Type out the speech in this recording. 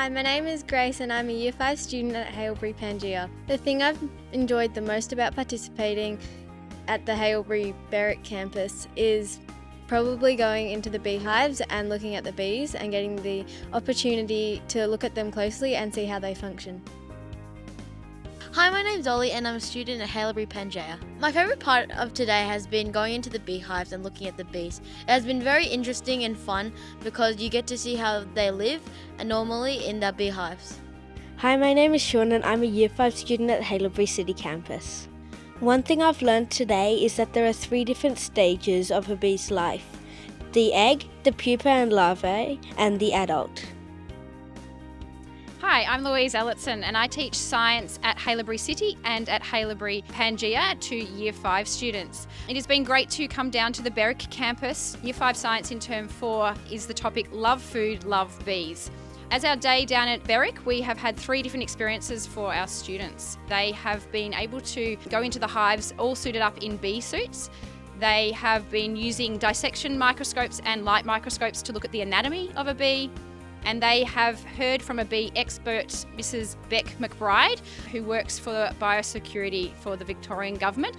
Hi, my name is Grace and I'm a Year 5 student at Haileybury Pangea. The thing I've enjoyed the most about participating at the Haileybury Berwick campus is probably going into the beehives and looking at the bees and getting the opportunity to look at them closely and see how they function. Hi, my name's Ollie and I'm a student at Haileybury Pangea. My favourite part of today has been going into the beehives and looking at the bees. It has been very interesting and fun because you get to see how they live normally in their beehives. Hi, my name is Sean and I'm a Year 5 student at Haileybury City campus. One thing I've learned today is that there are 3 different stages of a bee's life: the egg, the pupa and larvae, and the adult. Hi, I'm Louise Ellison and I teach science at Haileybury City and at Haileybury Pangea to Year 5 students. It has been great to come down to the Berwick campus. Year 5 science in term 4 is the topic Love Food, Love Bees. As our day down at Berwick, we have had 3 different experiences for our students. They have been able to go into the hives all suited up in bee suits. They have been using dissection microscopes and light microscopes to look at the anatomy of a bee. And they have heard from a bee expert, Mrs. Bec McBride, who works for biosecurity for the Victorian Government.